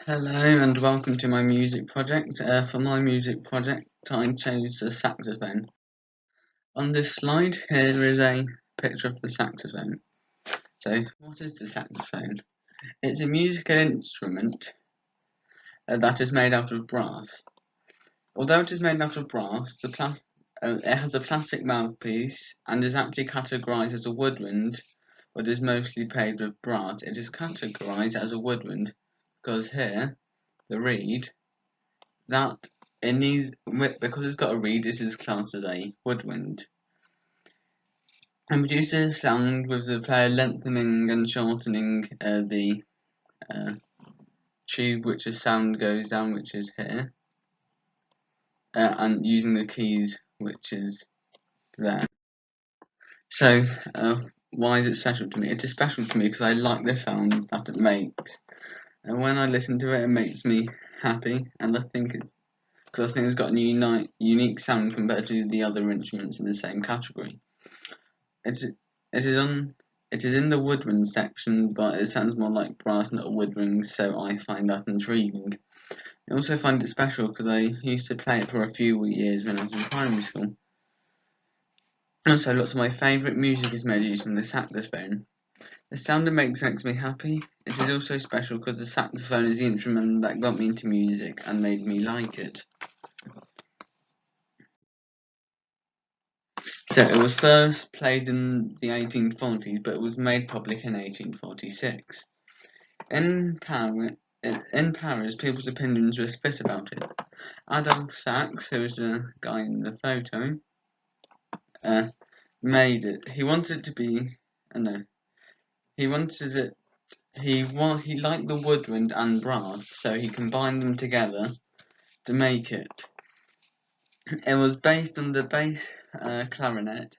Hello and welcome to my music project. For my music project, I chose the saxophone. On this slide, here is a picture of the saxophone. So, what is the saxophone? It's a musical instrument that is made out of brass. Although it is made out of brass, it has a plastic mouthpiece and is actually categorized as a woodwind, but is mostly played with brass. It is categorized as a woodwind because here, the reed, that it needs, because it's got a reed, it is classed as a woodwind. And produces sound with the player lengthening and shortening the tube which the sound goes down, which is here, and using the keys which is there. So why is it special to me? It is special to me because I like the sound that it makes, and when I listen to it, it makes me happy, and I think it's got a unique sound compared to the other instruments in the same category. It is in the woodwind section, but it sounds more like brass, not a woodwind, so I find that intriguing. I also find it special because I used to play it for a few years when I was in primary school. Also, lots of my favourite music is made using the saxophone. The sound it makes me happy. It is also special because the saxophone is the instrument that got me into music and made me like it. So it was first played in the 1840s, but it was made public in 1846. In Paris, people's opinions were split about it. Adolphe Sax, who was the guy in the photo, made it. He wanted it to be, no, he wanted it. He liked the woodwind and brass, so he combined them together to make it. It was based on the bass clarinet.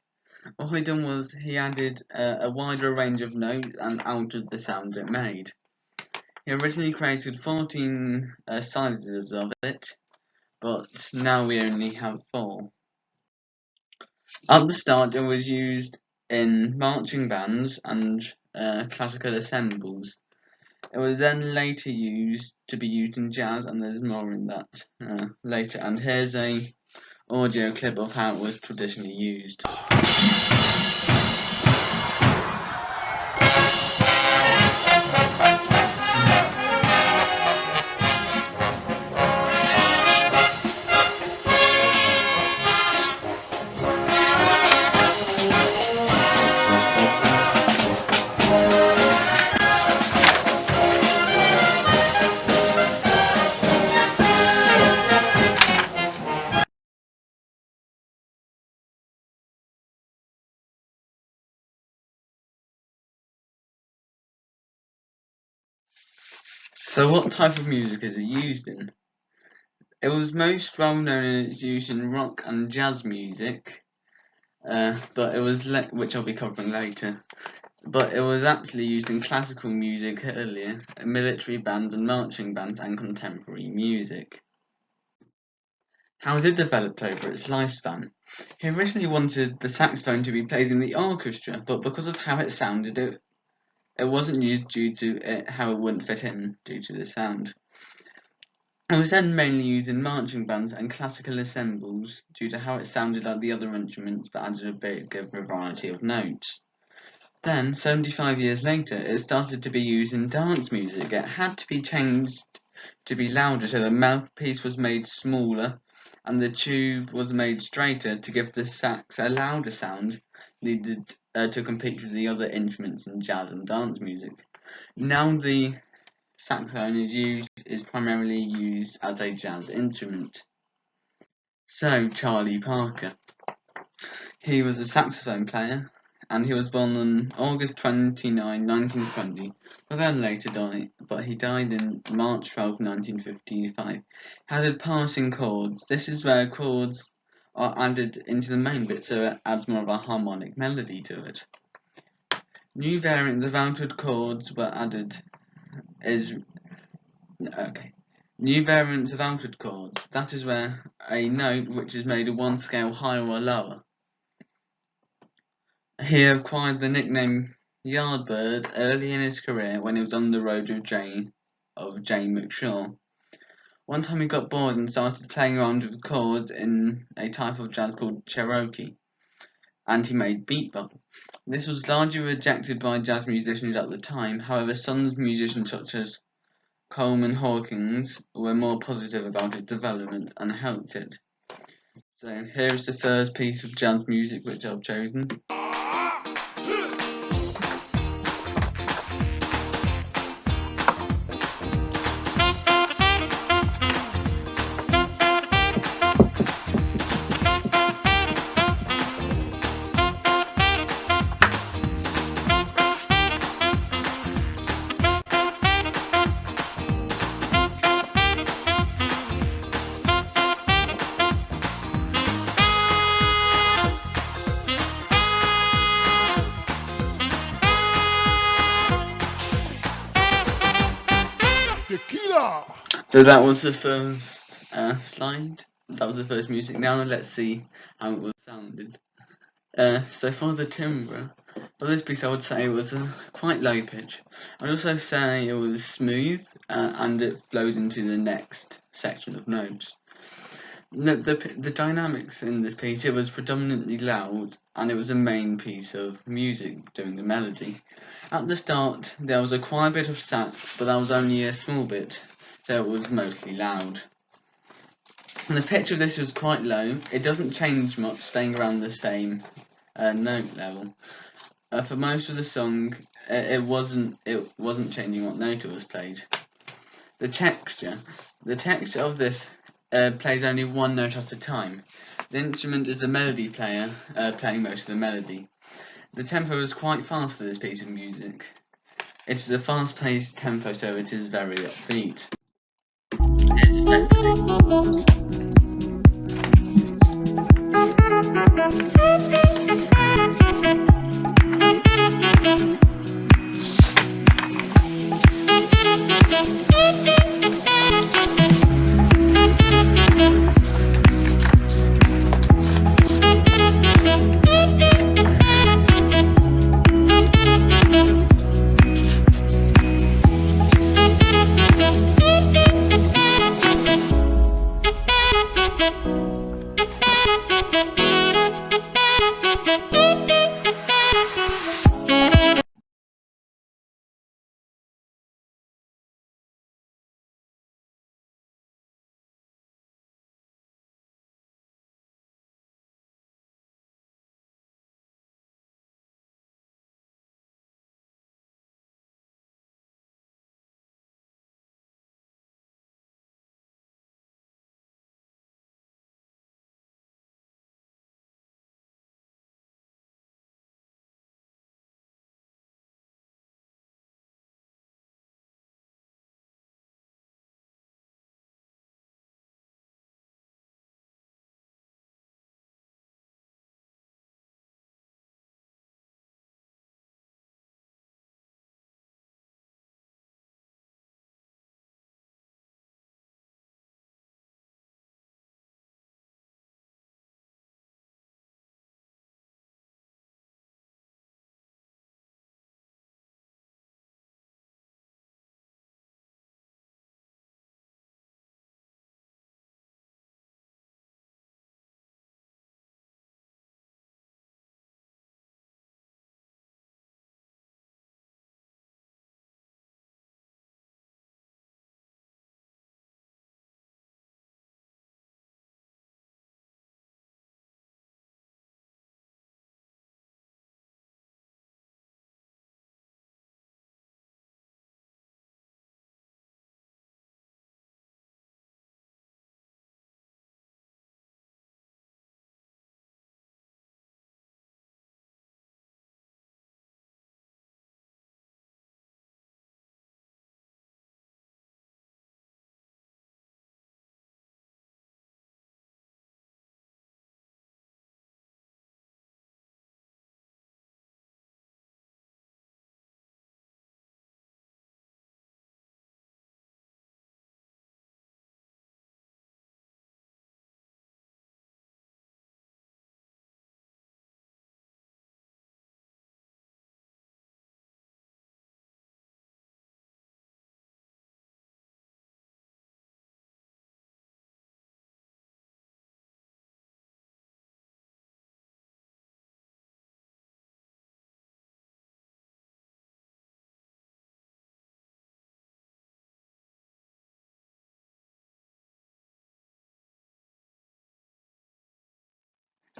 What he done was he added a wider range of notes and altered the sound it made. He originally created 14 sizes of it, but now we only have 4. At the start, it was used in marching bands and classical ensembles. It was then later used in jazz, and there's more in that later. And here's a audio clip of how it was traditionally used. So what type of music is it used in? It was most well known in its use in rock and jazz music, but it was which I'll be covering later. But it was actually used in classical music earlier, military bands and marching bands, and contemporary music. How it developed over its lifespan? He originally wanted the saxophone to be played in the orchestra, but because of how it sounded, it wasn't used due to how it wouldn't fit in due to the sound. It was then mainly used in marching bands and classical ensembles due to how it sounded like the other instruments but added a bigger variety of notes. Then, 75 years later, it started to be used in dance music. It had to be changed to be louder, so the mouthpiece was made smaller and the tube was made straighter to give the sax a louder sound needed to compete with the other instruments in jazz and dance music. Now the saxophone is primarily used as a jazz instrument. So, Charlie Parker. He was a saxophone player, and he was born on August 29, 1920, but he died in March 12, 1955. Added passing chords. This is where chords are added into the main bit, so it adds more of a harmonic melody to it. New variants of altered chords were added. New variants of altered chords. That is where a note which is made one scale higher or lower. He acquired the nickname Yardbird early in his career when he was on the road with Jay of Jane McShaw. One time he got bored and started playing around with chords in a type of jazz called Cherokee, and he made beatbox. This was largely rejected by jazz musicians at the time. However, some musicians such as Coleman Hawkins were more positive about its development and helped it. So here is the first piece of jazz music which I've chosen. So that was the first slide. That was the first music. Now let's see how it was sounded. So for the timbre, for this piece I would say it was quite low pitch. I'd also say it was smooth and it flowed into the next section of notes. The dynamics in this piece, it was predominantly loud and it was a main piece of music doing the melody. At the start there was a quiet bit of sax, but that was only a small bit, so it was mostly loud. And the pitch of this was quite low. It doesn't change much, staying around the same note level. For most of the song, it wasn't changing what note it was played. The texture of this plays only one note at a time. The instrument is the melody player, playing most of the melody. The tempo is quite fast for this piece of music. It is a fast-paced tempo, so it is very upbeat. It's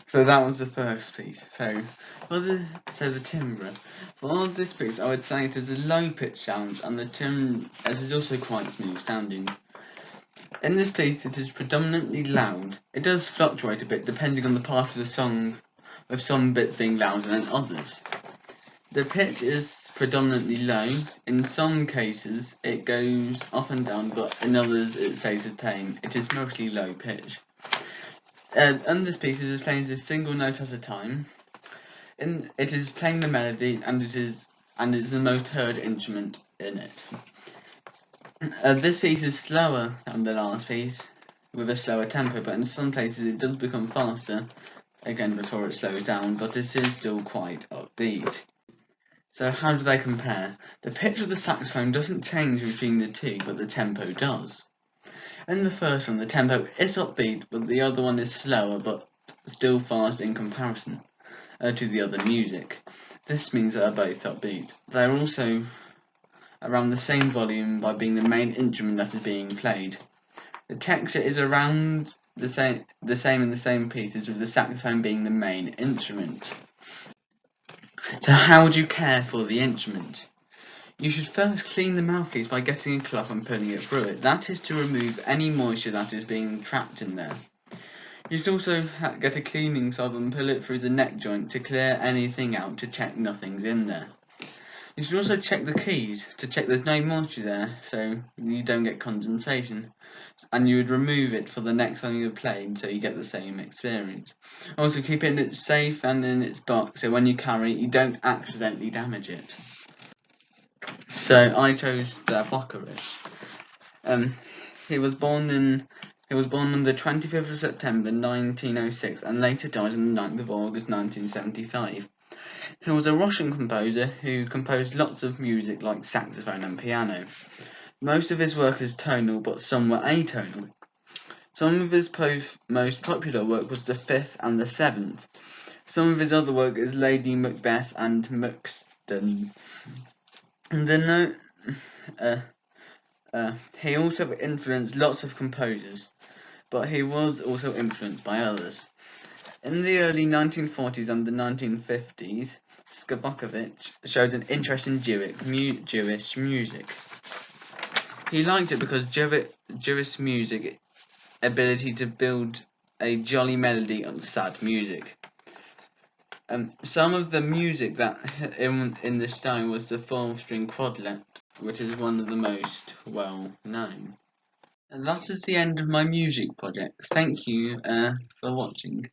So that was the first piece. So the timbre. For this piece, I would say it is a low pitch sound, and the timbre is also quite smooth sounding. In this piece, it is predominantly loud. It does fluctuate a bit depending on the part of the song, with some bits being louder than others. The pitch is predominantly low. In some cases, it goes up and down, but in others, it stays the same. It is mostly low pitch. And this piece is playing a single note at a time. It is playing the melody, and it's the most heard instrument in it. This piece is slower than the last piece, with a slower tempo, but in some places it does become faster, again before it slows down, but it is still quite upbeat. So how do they compare? The pitch of the saxophone doesn't change between the two, but the tempo does. In the first one, the tempo is upbeat, but the other one is slower, but still fast in comparison to the other music. This means they are both upbeat. They are also around the same volume by being the main instrument that is being played. The texture is around the same in the same pieces, with the saxophone being the main instrument. So how would you care for the instrument? You should first clean the mouthpiece by getting a cloth and putting it through it. That is to remove any moisture that is being trapped in there. You should also get a cleaning swab and pull it through the neck joint to clear anything out to check nothing's in there. You should also check the keys to check there's no moisture there, so you don't get condensation. And you would remove it for the next time you're playing, so you get the same experience. Also, keep it in its safe and in its box, so when you carry it, you don't accidentally damage it. So I chose the Bokaris. He was born on the 25th of September 1906 and later died on the 9th of August 1975. He was a Russian composer who composed lots of music like saxophone and piano. Most of his work is tonal, but some were atonal. Some of his most popular work was the Fifth and the Seventh. Some of his other work is Lady Macbeth and Muxton. He also influenced lots of composers, but he was also influenced by others. In the early 1940s and the 1950s, Skabakovich showed an interest in Jewish music. He liked it because Jewish music ability to build a jolly melody on sad music. Some of the music that in this style was the 4-string quadlet, which is one of the most well known. And that is the end of my music project. Thank you for watching.